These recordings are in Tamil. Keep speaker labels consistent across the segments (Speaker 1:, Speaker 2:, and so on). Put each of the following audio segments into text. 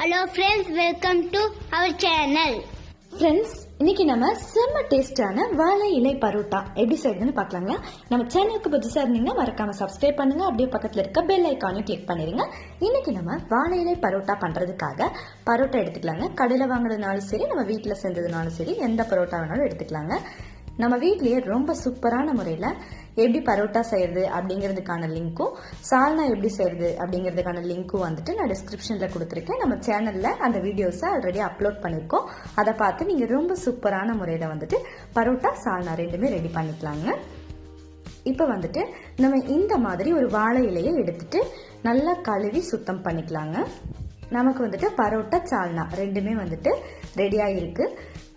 Speaker 1: Hello friends, welcome to our channel.
Speaker 2: Friends, இன்னைக்கு நம்ம செம்ம டேஸ்டான வாழை இலை பரோட்டா எப்படி செய்யறதுன்னு பார்க்கலாங்களா. நம்ம சேனலுக்கு புதுசா இருந்தீங்கன்னா மறக்காம சப்ஸ்கிரைப் பண்ணுங்க. அப்படியே பக்கத்துல இருக்க பெல் ஐக்கானையும் கிளிக் பண்ணிருங்க. இன்னைக்கு நம்ம வாழை இலை பரோட்டா பண்றதுக்காக பரோட்டா எடுத்துக்கலாங்க. கடையில வாங்குறதுனாலும் சரி, நம்ம வீட்டுல செஞ்சதுனாலும் சரி, எந்த பரோட்டா வேணாலும் எடுத்துக்கலாங்க. நம்ம வீட்லயே ரொம்ப சூப்பரான முறையில எப்படி பரோட்டா செய்யறது அப்படிங்கிறதுக்கான லிங்க்கும், சால்னா எப்படி செய்யறது அப்படிங்கிறதுக்கான லிங்க்கும் வந்துட்டு நான் டிஸ்கிரிப்ஷன்ல கொடுத்துருக்கேன். நம்ம சேனல்ல அந்த வீடியோஸை ஆல்ரெடி அப்லோட் பண்ணிருக்கோம். அதை பார்த்து நீங்க ரொம்ப சூப்பரான முறையில வந்துட்டு பரோட்டா சால்னா ரெண்டுமே ரெடி பண்ணிக்கலாங்க. இப்ப வந்துட்டு நம்ம இந்த மாதிரி ஒரு வாழை இலையை எடுத்துட்டு நல்லா கழுவி சுத்தம் பண்ணிக்கலாங்க. நமக்கு வந்துட்டு பரோட்டா சால்னா ரெண்டுமே வந்துட்டு ரெடியா இருக்கு.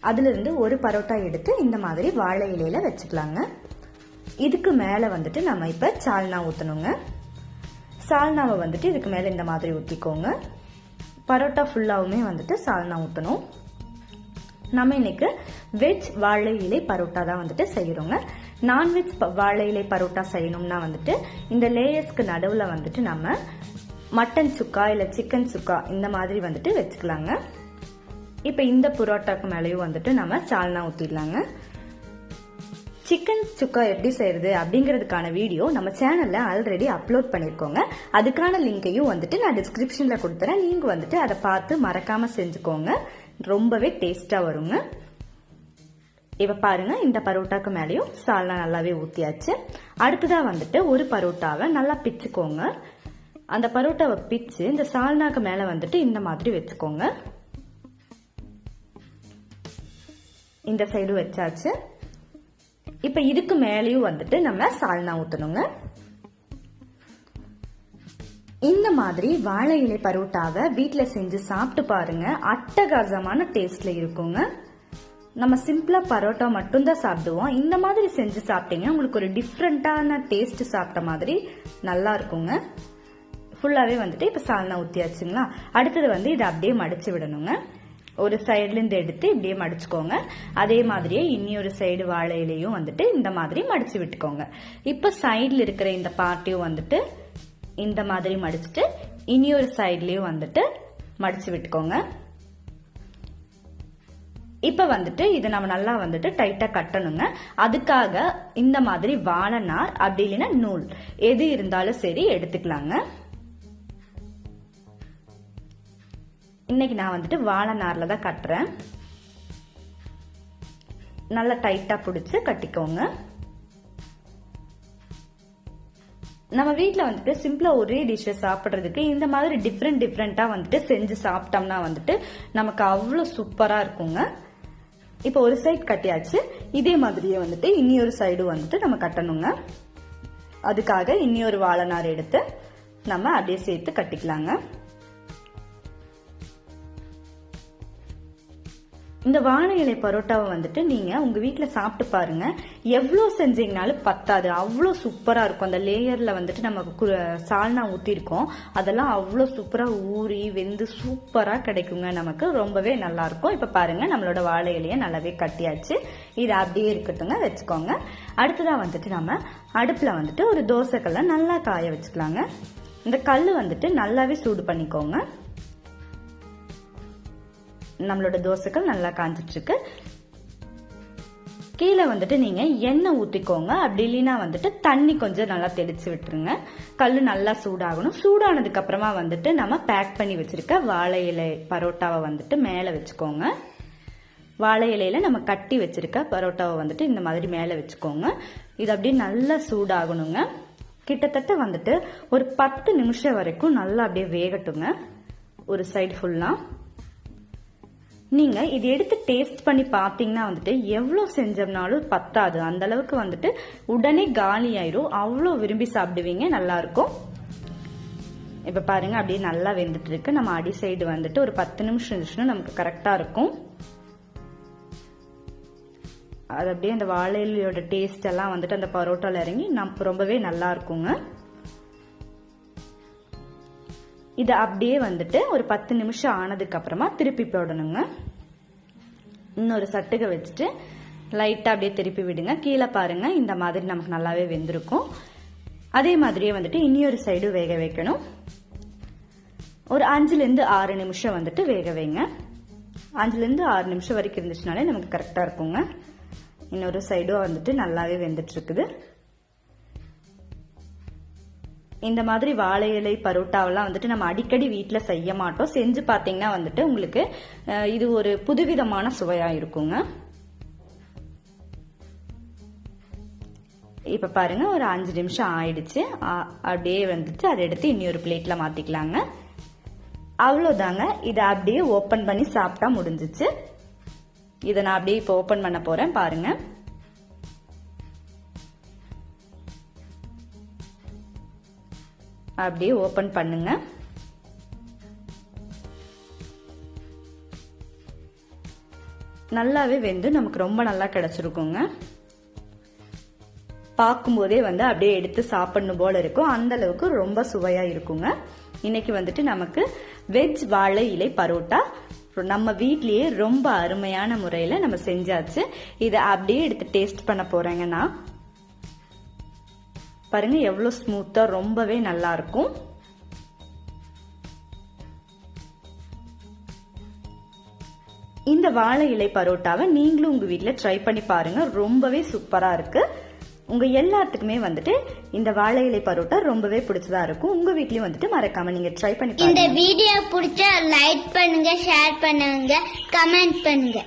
Speaker 2: அதுல இருந்து ஒரு பரோட்டா எடுத்து இந்த மாதிரி வாழை இலையில வச்சுக்கலாங்க. இதுக்கு மேல வந்துட்டு நம்ம இப்ப சால்னா ஊத்தணுங்க. சால்னாவை வந்துட்டு இதுக்கு மேல இந்த மாதிரி ஊத்திக்கோங்க. பரோட்டா ஃபுல்லாவுமே வந்துட்டு சால்னா ஊத்தணும். நம்ம இன்னைக்கு வெஜ் வாழை இலை பரோட்டா தான் வந்துட்டு செய்யறோங்க. நான்வெஜ் வாழை இலை பரோட்டா செய்யணும்னா வந்துட்டு இந்த லேயர்ஸ்க்கு நடுவுல வந்துட்டு நம்ம மட்டன் சுக்கா இல்ல சிக்கன் சுக்கா இந்த மாதிரி வந்துட்டு வச்சுக்கலாங்க. இப்ப இந்த பரோட்டாக்கு மேலேயும் வந்துட்டு நம்ம சால்னா ஊத்திடலாங்க. சிக்கன் சுக்கா எப்படி செய்யறது அப்படிங்கிறதுக்கான வீடியோ நம்ம சேனல்ல ஆல்ரெடி அப்லோட் பண்ணிருக்கோங்க. அதுக்கான லிங்கையும் வந்துட்டு நான் டிஸ்கிரிப்ஷன்ல கொடுத்துறேன். நீங்க வந்துட்டு அதை பார்த்து மறக்காம செஞ்சுக்கோங்க. ரொம்பவே டேஸ்டா வருங்க. இப்ப பாருங்க, இந்த பரோட்டாக்கு மேலேயும் சால்னா நல்லாவே ஊத்தியாச்சு. அடுத்ததா வந்துட்டு ஒரு பரோட்டாவை நல்லா பிச்சுக்கோங்க. அந்த பரோட்டாவை பிச்சு இந்த சால்னாக்கு மேல வந்துட்டு இந்த மாதிரி வச்சுக்கோங்க. இந்த சைடு வச்சாச்சு. இப்ப இதுக்கு மேலேயும் வந்துட்டு நம்ம சால்னா ஊத்தணுங்க. இந்த மாதிரி வாழை இலை பரோட்டாவை வீட்டுல செஞ்சு சாப்பிட்டு பாருங்க. அட்டகாசமான டேஸ்ட்ல இருக்குங்க. நம்ம சிம்பிளா பரோட்டா மட்டும் தான் சாப்பிடுவோம். இந்த மாதிரி செஞ்சு சாப்பிட்டீங்கன்னா உங்களுக்கு ஒரு டிஃப்ரெண்டான டேஸ்ட் சாப்பிட்ட மாதிரி நல்லா இருக்குங்க. ஃபுல்லாவே வந்துட்டு இப்ப சால்னா ஊத்தியாச்சுங்களா. அடுத்தது வந்து இதை அப்படியே மடிச்சு விடணுங்க. ஒரு சைடுல இருந்து எடுத்து இப்படியே மடிச்சுக்கோங்க. அதே மாதிரியே இன்னொரு சைடு வாழை இலையும் வந்துட்டு இந்த மாதிரி மடிச்சு விட்டுக்கோங்க. இப்ப சைடுல இருக்கிற இந்த பார்ட்டையும் வந்துட்டு இந்த மாதிரி மடிச்சுட்டு இன்னொரு சைட்லயும் வந்துட்டு மடிச்சு விட்டுக்கோங்க. இப்ப வந்துட்டு இதை நம்ம நல்லா வந்துட்டு டைட்டா கட்டணுங்க. அதுக்காக இந்த மாதிரி வாழை நார் அப்படி இல்லைன்னா நூல் எது இருந்தாலும் சரி எடுத்துக்கலாங்க. இன்னைக்கு நான் வந்துட்டு வாழை நார்ல தான் கட்டுறேன். நல்லா டைட்டா பிடிச்சு கட்டிக்கோங்க. நம்ம வீட்டுல வந்துட்டு சிம்பிளா ஒரே டிஷ் சாப்பிடுறதுக்கு இந்த மாதிரி டிஃப்ரெண்டா வந்துட்டு செஞ்சு சாப்பிட்டோம்னா வந்துட்டு நமக்கு அவ்வளவு சூப்பரா இருக்குங்க. இப்ப ஒரு சைடு கட்டியாச்சு. இதே மாதிரியே வந்துட்டு இன்னொரு சைடு வந்துட்டு நம்ம கட்டணுங்க. அதுக்காக இன்னொரு வாழை நார் எடுத்து நம்ம அப்படியே சேர்த்து கட்டிக்கலாங்க. இந்த வாழை இலை பரோட்டாவை வந்துட்டு நீங்க உங்க வீட்டுல சாப்பிட்டு பாருங்க. எவ்வளவு செஞ்சீங்கனாலும் பத்தாது. அவ்வளவு சூப்பரா இருக்கும். அந்த லேயர்ல வந்துட்டு நமக்கு சால்னா ஊத்திருக்கோம். அதெல்லாம் அவ்வளவு சூப்பரா ஊறி வெந்து சூப்பரா கிடைக்குங்க. நமக்கு ரொம்பவே நல்லா இருக்கும். இப்ப பாருங்க, நம்மளோட வாழை இலைய நல்லாவே கட்டியாச்சு. இது அப்படியே இருக்கட்டுங்க, வச்சுக்கோங்க. அடுத்ததா வந்துட்டு நம்ம அடுப்புல வந்துட்டு ஒரு தோசைக்கல்ல நல்லா காய வச்சுக்கலாங்க. இந்த கல்லு வந்துட்டு நல்லாவே சூடு பண்ணிக்கோங்க. நம்மளோட தோசைகள் நல்லா காஞ்சிட்டு இருக்கு. கீழே வந்துட்டு நீங்க எண்ணெய் ஊத்திக்கோங்க. அப்படி இல்லைன்னா வந்துட்டு தண்ணி கொஞ்சம் நல்லா தெளிச்சு விட்டுருங்க. கல்லு நல்லா சூடாகணும். சூடானதுக்கு அப்புறமா வந்துட்டு நம்ம பேக் பண்ணி வச்சிருக்க வாழை இலை பரோட்டாவை வந்துட்டு மேல வச்சுக்கோங்க. வாழை இலையில நம்ம கட்டி வச்சிருக்க பரோட்டாவை வந்துட்டு இந்த மாதிரி மேல வச்சுக்கோங்க. இது அப்படியே நல்லா சூடாகணுங்க. கிட்டத்தட்ட வந்துட்டு ஒரு 10 நிமிஷம் வரைக்கும் நல்லா அப்படியே வேகட்டுங்க. ஒரு சைடு ஃபுல்லா நீங்க இது எடுத்து டேஸ்ட் பண்ணி பாத்தீங்கன்னா வந்துட்டு எவ்வளவு செஞ்சோம்னாலும் பத்தாது. அந்த அளவுக்கு வந்துட்டு உடனே காலி ஆயிரும். அவ்வளவு விரும்பி சாப்பிடுவீங்க. நல்லா இருக்கும். இப்ப பாருங்க, அப்படியே நல்லா வெந்துட்டு இருக்கு. நம்ம அடி சைடு வந்துட்டு ஒரு 10 நிமிஷம் இருந்துச்சுன்னா நமக்கு கரெக்டா இருக்கும். அது அப்படியே அந்த வாழையோட டேஸ்ட் எல்லாம் வந்துட்டு அந்த பரோட்டால இறங்கி ரொம்பவே நல்லா இருக்குங்க. இது அப்படியே வந்துட்டு ஒரு 10 நிமிஷம் ஆனதுக்கு அப்புறமா திருப்பி போடணுங்க. இன்னொரு சட்டுக வச்சுட்டு லைட்டா அப்படியே திருப்பி விடுங்க. கீழே பாருங்க, இந்த மாதிரி நமக்கு நல்லாவே வெந்திருக்கும். அதே மாதிரியே வந்துட்டு இன்னொரு சைடு வேக வைக்கணும். ஒரு 5-6 நிமிஷம் வந்துட்டு வேக வைங்க. 5-6 நிமிஷம் வரைக்கும் இருந்துச்சுனாலே நமக்கு கரெக்டா இருக்குங்க. இன்னொரு சைடும் வந்துட்டு நல்லாவே வெந்துட்டு இருக்குது. இந்த மாதிரி வாழை இலை பரோட்டாவெல்லாம் வந்துட்டு நம்ம அடிக்கடி வீட்டில் செய்ய மாட்டோம். செஞ்சு பார்த்தீங்கன்னா வந்துட்டு உங்களுக்கு இது ஒரு புதுவிதமான சுவையா இருக்குங்க. இப்ப பாருங்க ஒரு 5 நிமிஷம் ஆயிடுச்சு. அப்படியே வந்துட்டு அதை எடுத்து இன்னொரு பிளேட்ல மாத்திக்கலாங்க. அவ்வளோதாங்க. இதை அப்படியே ஓப்பன் பண்ணி சாப்பிட்டா முடிஞ்சிச்சு. இதை நான் அப்படியே இப்போ ஓப்பன் பண்ண போறேன். பாருங்க, அப்படியே ஓப்பன் பண்ணுங்க. நல்லாவே வெந்து நமக்கு ரொம்ப நல்லா கிடைச்சிருக்குங்க. பார்க்கும்போதே வந்து அப்படியே எடுத்து சாப்பிடணும் போல இருக்கும். அந்த அளவுக்கு ரொம்ப சுவையா இருக்குங்க. இன்னைக்கு வந்துட்டு நமக்கு வெஜ் வாழை இலை பரோட்டா நம்ம வீட்லயே ரொம்ப அருமையான முறையில நம்ம செஞ்சாச்சு. இதை அப்படியே எடுத்து டேஸ்ட் பண்ண போறேங்க. நான் பாருங்க எவ்வளவு ஸ்மூத்தா ரொம்பவே நல்லா இருக்கும். இந்த வாழை இலை பரோட்டாவை நீங்களும் உங்க வீட்ல ட்ரை பண்ணி பாருங்க. ரொம்பவே சூப்பரா இருக்கு. உங்க எல்லாத்துக்குமே வந்துட்டு இந்த வாழை இலை பரோட்டா ரொம்பவே பிடிச்சதா இருக்கும். உங்க வீட்லயும் வந்துட்டு மறக்காம நீங்க ட்ரை பண்ணி பாருங்க.
Speaker 1: இந்த வீடியோ பிடிச்சா லைக் பண்ணுங்க, ஷேர் பண்ணுங்க, கமெண்ட் பண்ணுங்க.